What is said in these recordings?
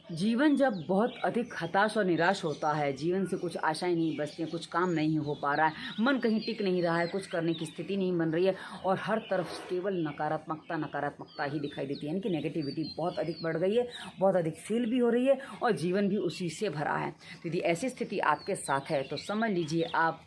जीवन जब बहुत अधिक हताश और निराश होता है, जीवन से कुछ आशाएं नहीं बचती हैं, कुछ काम नहीं हो पा रहा है, मन कहीं टिक नहीं रहा है, कुछ करने की स्थिति नहीं बन रही है और हर तरफ केवल नकारात्मकता नकारात्मकता ही दिखाई देती है। यानी कि नेगेटिविटी बहुत अधिक बढ़ गई है, बहुत अधिक फील भी हो रही है और जीवन भी उसी से भरा है। तो यदि ऐसी स्थिति आपके साथ है तो समझ लीजिए आप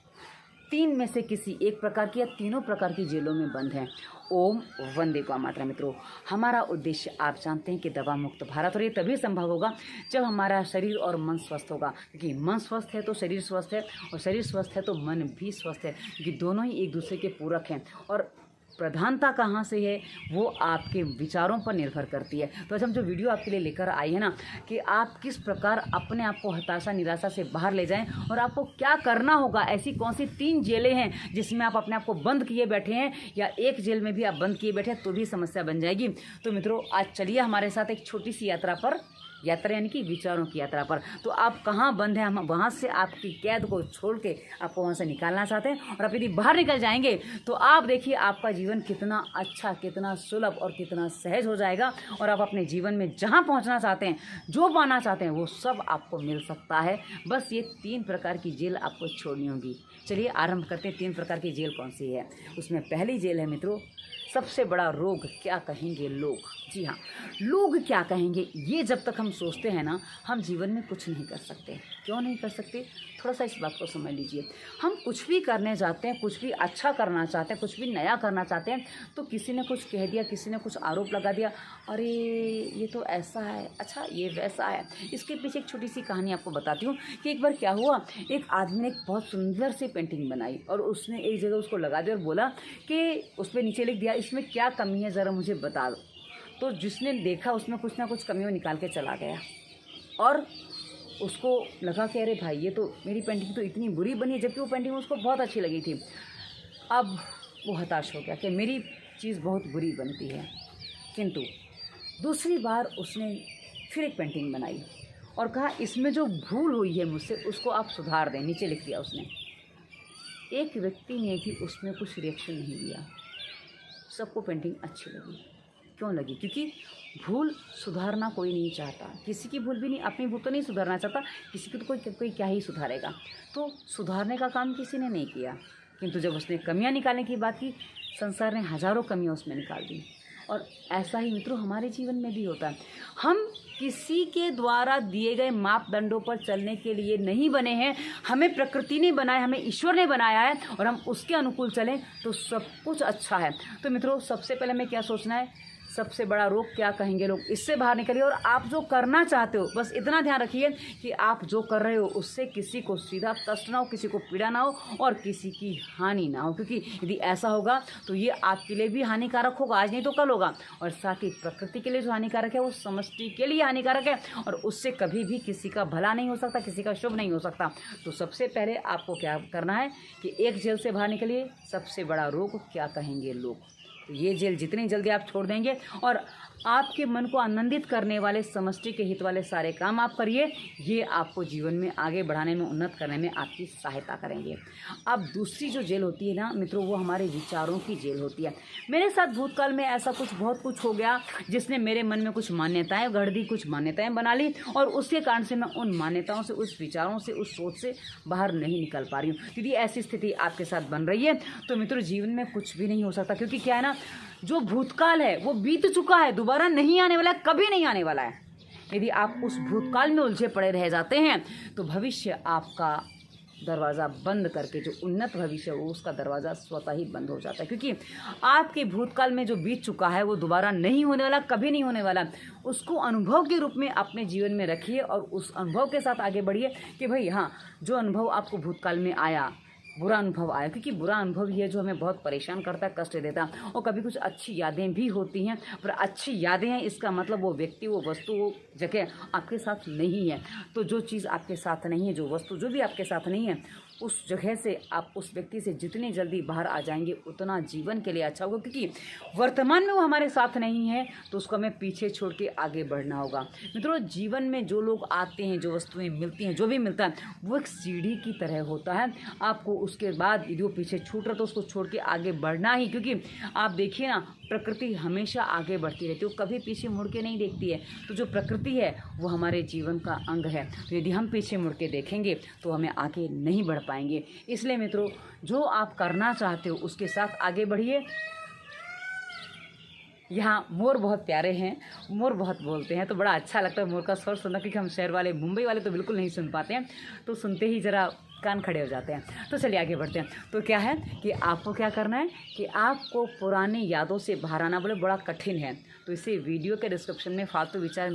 तीन में से किसी एक प्रकार की या तीनों प्रकार की जेलों में बंद हैं। ओम वंदे गौ मातरा। मित्रों, हमारा उद्देश्य आप जानते हैं कि दवा मुक्त भारत, और ये तभी संभव होगा जब हमारा शरीर और मन स्वस्थ होगा, क्योंकि मन स्वस्थ है तो शरीर स्वस्थ है और शरीर स्वस्थ है तो मन भी स्वस्थ है, क्योंकि दोनों ही एक दूसरे के पूरक हैं। और प्रधानता कहाँ से है वो आपके विचारों पर निर्भर करती है। तो आज हम जो वीडियो आपके लिए लेकर आए हैं ना, कि आप किस प्रकार अपने आप को हताशा निराशा से बाहर ले जाएं और आपको क्या करना होगा। ऐसी कौन सी 3 जेलें हैं जिसमें आप अपने आप को बंद किए बैठे हैं, या एक जेल में भी आप बंद किए बैठे हैं तो भी समस्या बन जाएगी। तो मित्रों, आज चलिए हमारे साथ एक छोटी सी यात्रा यानी कि विचारों की यात्रा पर। तो आप कहाँ बंद हैं, हम वहाँ से आपकी कैद को छोड़ के आपको वहाँ से निकालना चाहते हैं। और आप यदि बाहर निकल जाएंगे तो आप देखिए आपका जीवन कितना अच्छा, कितना सुलभ और कितना सहज हो जाएगा, और आप अपने जीवन में जहाँ पहुँचना चाहते हैं, जो पाना चाहते हैं, वो सब आपको मिल सकता है। बस ये 3 प्रकार की जेल आपको छोड़नी होगी। चलिए आरंभ करते हैं। 3 प्रकार की जेल कौन सी है। उसमें पहली जेल है मित्रों, सबसे बड़ा रोग क्या कहेंगे लोग। जी हाँ, लोग क्या कहेंगे, ये जब तक हम सोचते हैं ना, हम जीवन में कुछ नहीं कर सकते। क्यों नहीं कर सकते, थोड़ा सा इस बात को समझ लीजिए। हम कुछ भी करने जाते हैं, कुछ भी अच्छा करना चाहते हैं, कुछ भी नया करना चाहते हैं, तो किसी ने कुछ कह दिया, किसी ने कुछ आरोप लगा दिया, अरे ये तो ऐसा है, अच्छा ये वैसा है। इसके पीछे एक छोटी सी कहानी आपको बताती हूँ कि एक बार क्या हुआ, एक आदमी ने एक बहुत सुंदर सी पेंटिंग बनाई और उसने एक जगह उसको लगा दिया और बोला कि उस पर नीचे लिख दिया, इसमें क्या कमी है ज़रा मुझे बता दो। तो जिसने देखा उसमें कुछ ना कुछ कमियों निकाल के चला गया और उसको लगा कि अरे भाई, ये तो मेरी पेंटिंग तो इतनी बुरी बनी है, जबकि वो पेंटिंग उसको बहुत अच्छी लगी थी। अब वो हताश हो गया कि मेरी चीज़ बहुत बुरी बनती है। किंतु दूसरी बार उसने फिर एक पेंटिंग बनाई और कहा इसमें जो भूल हुई है मुझसे उसको आप सुधार दें। नीचे लिख दिया उसने। एक व्यक्ति ने भी उसमें कुछ रिएक्शन नहीं दिया। सबको पेंटिंग अच्छी लगी। क्यों लगी? क्योंकि भूल सुधारना कोई नहीं चाहता, किसी की भूल भी नहीं, अपनी भूल तो नहीं सुधारना चाहता, किसी की तो कोई क्या ही सुधारेगा। तो सुधारने का काम किसी ने नहीं किया। किंतु जब उसने कमियां निकालने की बात की, संसार ने हज़ारों कमियां उसमें निकाल दी। और ऐसा ही मित्रों हमारे जीवन में भी होता है। हम किसी के द्वारा दिए गए मापदंडों पर चलने के लिए नहीं बने हैं। हमें प्रकृति ने बनाया, हमें ईश्वर ने बनाया है, और हम उसके अनुकूल चलें तो सब कुछ अच्छा है। तो मित्रों, सबसे पहले हमें क्या सोचना है, सबसे बड़ा रोग क्या कहेंगे लोग, इससे बाहर निकलिए। और आप जो करना चाहते हो, बस इतना ध्यान रखिए कि आप जो कर रहे हो उससे किसी को सीधा कष्ट ना हो, किसी को पीड़ा ना हो और किसी की हानि ना हो। क्योंकि यदि ऐसा होगा तो ये आपके लिए भी हानिकारक होगा, आज नहीं तो कल होगा। और साथ ही प्रकृति के लिए जो हानिकारक है वो समष्टि के लिए हानिकारक है, और उससे कभी भी किसी का भला नहीं हो सकता, किसी का शुभ नहीं हो सकता। तो सबसे पहले आपको क्या करना है कि एक जेल से बाहर निकलिए। सबसे बड़ा रोग क्या कहेंगे लोग, तो ये जेल जितनी जल्दी आप छोड़ देंगे और आपके मन को आनंदित करने वाले समष्टि के हित वाले सारे काम आप करिए, ये आपको जीवन में आगे बढ़ाने में, उन्नत करने में आपकी सहायता करेंगे। अब दूसरी जो जेल होती है ना मित्रों, वो हमारे विचारों की जेल होती है। मेरे साथ भूतकाल में ऐसा बहुत कुछ हो गया जिसने मेरे मन में कुछ मान्यताएं गढ़ दी, कुछ मान्यताएं बना ली, और उसके कारण से मैं उन मान्यताओं से, उस विचारों से, उस सोच से बाहर नहीं निकल पा रही हूँ। यदि ऐसी स्थिति आपके साथ बन रही है तो मित्रों जीवन में कुछ भी नहीं हो सकता। क्योंकि क्या है ना, जो भूतकाल है वो बीत चुका है, दोबारा नहीं आने वाला है, कभी नहीं आने वाला है। यदि आप उस भूतकाल में उलझे पड़े रह जाते हैं तो भविष्य आपका दरवाज़ा बंद करके, जो उन्नत भविष्य हो उसका दरवाज़ा स्वतः ही बंद हो जाता है। क्योंकि आपके भूतकाल में जो बीत चुका है वो दोबारा नहीं होने वाला, कभी नहीं होने वाला। उसको अनुभव के रूप में अपने जीवन में रखिए और उस अनुभव के साथ आगे बढ़िए कि भाई हाँ, जो अनुभव आपको भूतकाल में आया, बुरा अनुभव आया, क्योंकि बुरा अनुभव ही है जो हमें बहुत परेशान करता है, कष्ट देता है। और कभी कुछ अच्छी यादें भी होती हैं, पर अच्छी यादें हैं इसका मतलब वो व्यक्ति, वो वस्तु, वो जगह आपके साथ नहीं है। तो जो चीज़ आपके साथ नहीं है, जो वस्तु जो भी आपके साथ नहीं है, उस जगह से आप उस व्यक्ति से जितनी जल्दी बाहर आ जाएंगे उतना जीवन के लिए अच्छा होगा। क्योंकि वर्तमान में वो हमारे साथ नहीं है तो उसको हमें पीछे छोड़ के आगे बढ़ना होगा। मित्रों, जीवन में जो लोग आते हैं, जो वस्तुएं मिलती हैं, जो भी मिलता है वो एक सीढ़ी की तरह होता है। आपको उसके बाद यदि वो पीछे छूट रहा तो उसको छोड़ के आगे बढ़ना ही। क्योंकि आप देखिए ना, प्रकृति हमेशा आगे बढ़ती रहती है, वो कभी पीछे मुड़ के नहीं देखती है। तो जो प्रकृति है वो हमारे जीवन का अंग है। तो यदि हम पीछे मुड़ के देखेंगे तो हमें आगे नहीं बढ़ पाएंगे। इसलिए मित्रों, जो आप करना चाहते हो उसके साथ आगे बढ़िए। यहाँ मोर बहुत प्यारे हैं, मोर बहुत बोलते हैं, तो बड़ा अच्छा लगता है मोर का स्वर सुनना, क्योंकि हम शहर वाले, मुंबई वाले तो बिल्कुल नहीं सुन पाते हैं, तो सुनते ही ज़रा कान खड़े हो जाते हैं। तो चलिए आगे बढ़ते हैं। तो क्या है कि आपको क्या करना है कि आपको पुरानी यादों से बाहर आना बोले बड़ा कठिन है, तो इसे वीडियो के डिस्क्रिप्शन में फालतू विचार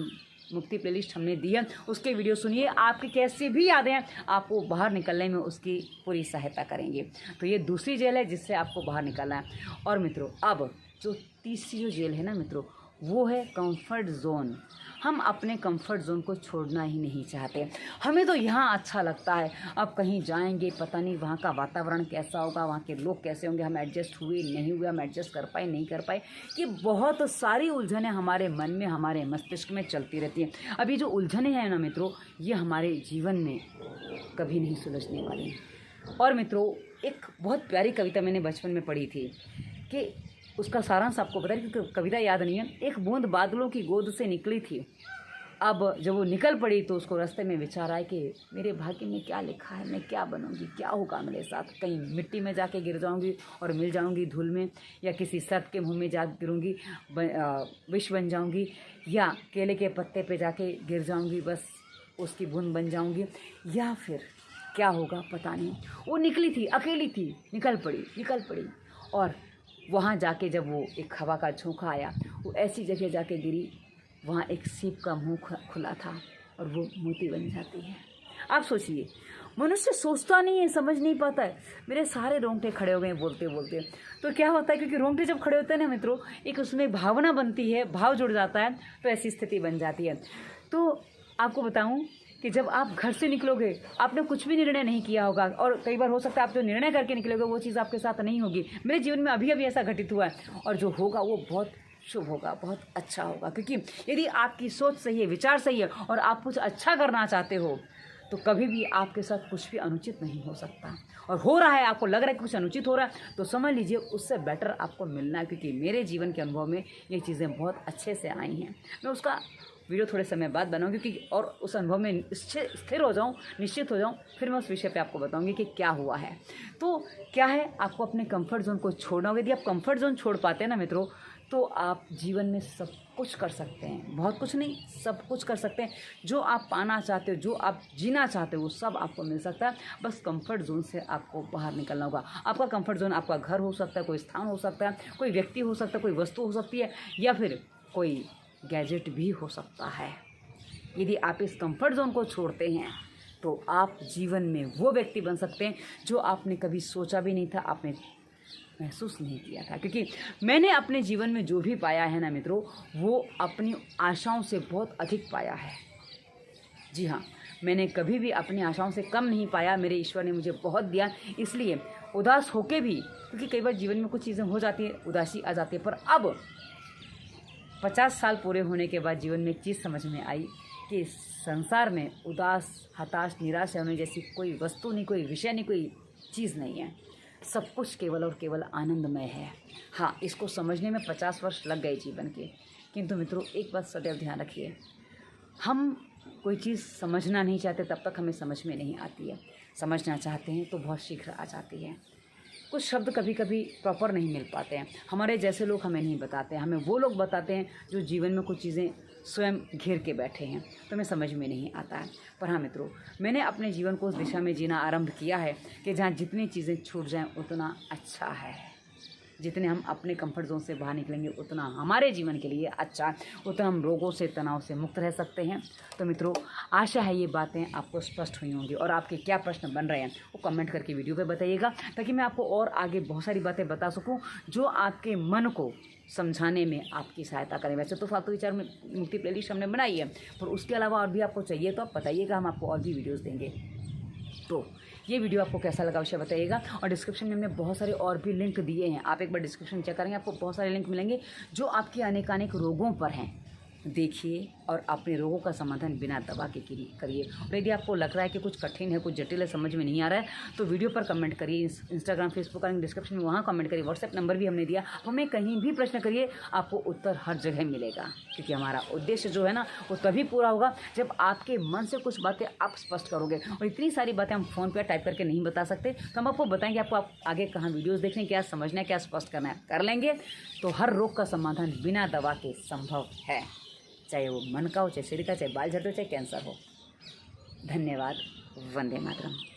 मुक्ति प्लेलिस्ट हमने दी है, उसके वीडियो सुनिए। आपकी कैसी भी यादें हैं आपको बाहर निकलने में उसकी पूरी सहायता करेंगे। तो ये दूसरी जेल है जिससे आपको बाहर निकलना है। और मित्रों, अब जो तीसरी जो जेल है ना मित्रों, वो है कंफर्ट जोन। हम अपने कंफर्ट जोन को छोड़ना ही नहीं चाहते। हमें तो यहाँ अच्छा लगता है, अब कहीं जाएंगे पता नहीं वहाँ का वातावरण कैसा होगा, वहाँ के लोग कैसे होंगे, हम एडजस्ट हुए नहीं हुए, हम एडजस्ट कर पाए नहीं कर पाए, ये बहुत सारी उलझनें हमारे मन में, हमारे मस्तिष्क में चलती रहती हैं। अब ये जो उलझनें हैं ना मित्रों, ये हमारे जीवन में कभी नहीं सुलझने वाली। और मित्रों, एक बहुत प्यारी कविता मैंने बचपन में पढ़ी थी कि उसका सारांश आपको पता है, क्योंकि कविता याद नहीं है। एक बूंद बादलों की गोद से निकली थी, अब जब वो निकल पड़ी तो उसको रास्ते में विचार आया कि मेरे भाग्य में क्या लिखा है, मैं क्या बनूंगी, क्या होगा मेरे साथ। कहीं मिट्टी में जाके गिर जाऊंगी और मिल जाऊंगी धूल में, या किसी सर्प के मुंह में जा गिरूंगी, विष बन जाऊंगी, या केले के पत्ते पे जाके गिर जाऊंगी, बस उसकी बूंद बन जाऊंगी, या फिर क्या होगा पता नहीं। वो निकली थी, अकेली थी, निकल पड़ी और वहाँ जाके जब वो एक हवा का झोंका आया, वो ऐसी जगह जाके गिरी, वहाँ एक सीप का मुंह खुला था और वो मोती बन जाती है। आप सोचिए, मनुष्य सोचता नहीं है, समझ नहीं पाता है। मेरे सारे रोंगटे खड़े हो गए बोलते बोलते। तो क्या होता है, क्योंकि रोंगटे जब खड़े होते हैं ना मित्रों, एक उसमें भावना बनती है, भाव जुड़ जाता है, तो ऐसी स्थिति बन जाती है। तो आपको बताऊं कि जब आप घर से निकलोगे, आपने कुछ भी निर्णय नहीं किया होगा, और कई बार हो सकता है आप जो निर्णय करके निकलोगे वो चीज़ आपके साथ नहीं होगी। मेरे जीवन में अभी ऐसा घटित हुआ है, और जो होगा वो बहुत शुभ होगा, बहुत अच्छा होगा। क्योंकि यदि आपकी सोच सही है, विचार सही है, और आप कुछ अच्छा करना चाहते हो, तो कभी भी आपके साथ कुछ भी अनुचित नहीं हो सकता। और हो रहा है, आपको लग रहा है कि कुछ अनुचित हो रहा है, तो समझ लीजिए उससे बेटर आपको मिलना है। क्योंकि मेरे जीवन के अनुभव में ये चीज़ें बहुत अच्छे से आई हैं। मैं उसका वीडियो थोड़े समय बाद बनाऊंगी, क्योंकि और उस अनुभव में स्थिर हो जाऊं, निश्चित हो जाऊं, फिर मैं उस विषय पे आपको बताऊंगी कि क्या हुआ है। तो क्या है, आपको अपने कंफर्ट जोन को छोड़ना होगा। यदि आप कंफर्ट जोन छोड़ पाते हैं ना मित्रों, तो आप जीवन में सब कुछ कर सकते हैं। बहुत कुछ नहीं, सब कुछ कर सकते हैं। जो आप पाना चाहते हो, जो आप जीना चाहते हो, वो सब आपको मिल सकता है। बस कंफर्ट जोन से आपको बाहर निकलना होगा। आपका कंफर्ट जोन आपका घर हो सकता है, कोई स्थान हो सकता है, कोई व्यक्ति हो सकता है, कोई वस्तु हो सकती है, या फिर कोई गैजेट भी हो सकता है। यदि आप इस कंफर्ट जोन को छोड़ते हैं तो आप जीवन में वो व्यक्ति बन सकते हैं जो आपने कभी सोचा भी नहीं था, आपने महसूस नहीं किया था। क्योंकि मैंने अपने जीवन में जो भी पाया है ना मित्रों, वो अपनी आशाओं से बहुत अधिक पाया है। जी हाँ, मैंने कभी भी अपनी आशाओं से कम नहीं पाया। मेरे ईश्वर ने मुझे बहुत दिया, इसलिए उदास होके भी, क्योंकि कई बार जीवन में कुछ चीज़ें हो जाती है, उदासी आ जाती है, पर अब 50 साल पूरे होने के बाद जीवन में एक चीज़ समझ में आई कि संसार में उदास, हताश, निराश होने जैसी कोई वस्तु नहीं, कोई विषय नहीं, कोई चीज़ नहीं है। सब कुछ केवल और केवल आनंदमय है। हाँ, इसको समझने में 50 वर्ष लग गए जीवन के। किंतु मित्रों, एक बात सदैव ध्यान रखिए, हम कोई चीज़ समझना नहीं चाहते तब तक हमें समझ में नहीं आती है। समझना चाहते हैं तो बहुत शीघ्र आ जाती है। कुछ शब्द कभी कभी प्रॉपर नहीं मिल पाते हैं, हमारे जैसे लोग हमें नहीं बताते हैं, हमें वो लोग बताते हैं जो जीवन में कुछ चीज़ें स्वयं घेर के बैठे हैं, तो हमें समझ में नहीं आता है। पर हाँ मित्रों, मैंने अपने जीवन को उस दिशा में जीना आरंभ किया है कि जहाँ जितनी चीज़ें छूट जाएं उतना अच्छा है। जितने हम अपने कंफर्ट जोन से बाहर निकलेंगे उतना हमारे जीवन के लिए अच्छा, उतना हम रोगों से, तनाव से मुक्त रह सकते हैं। तो मित्रों, आशा है ये बातें आपको स्पष्ट हुई होंगी, और आपके क्या प्रश्न बन रहे हैं वो कमेंट करके वीडियो पे बताइएगा, ताकि मैं आपको और आगे बहुत सारी बातें बता सकूं जो आपके मन को समझाने में आपकी सहायता करें। वैसे तो फालतू विचार में मुक्ति प्लेलिस्ट हमने बनाई है, पर उसके अलावा और भी आपको चाहिए तो आप बताइएगा, हम आपको और भी वीडियोज़ देंगे। तो ये वीडियो आपको कैसा लगा अवश्य बताइएगा। और डिस्क्रिप्शन में हमने बहुत सारे और भी लिंक दिए हैं, आप एक बार डिस्क्रिप्शन चेक करेंगे, आपको बहुत सारे लिंक मिलेंगे जो आपके अनेकानेक रोगों पर हैं। देखिए और अपने रोगों का समाधान बिना दवा के करिए। और यदि आपको लग रहा है कि कुछ कठिन है, कुछ जटिल है, समझ में नहीं आ रहा है, तो वीडियो पर कमेंट करिए। इंस्टाग्राम, फेसबुक का लिंक डिस्क्रिप्शन में, वहाँ कमेंट करिए। व्हाट्सएप नंबर भी हमने दिया, हमें कहीं भी प्रश्न करिए, आपको उत्तर हर जगह मिलेगा। क्योंकि हमारा उद्देश्य जो है ना, वो तभी पूरा होगा जब आपके मन से कुछ बातें आप स्पष्ट करोगे। और इतनी सारी बातें हम फ़ोन पर टाइप करके नहीं बता सकते, तो हम आपको बताएंगे आपको आप आगे कहाँ वीडियोज़ देखने, क्या समझना है, क्या स्पष्ट करना है, कर लेंगे। तो हर रोग का समाधान बिना दवा के संभव है, चाहे वो मन का हो, चाहे शरीर का, चाहे बाल झड़ते हो, चाहे कैंसर हो। धन्यवाद। वंदे मातरम।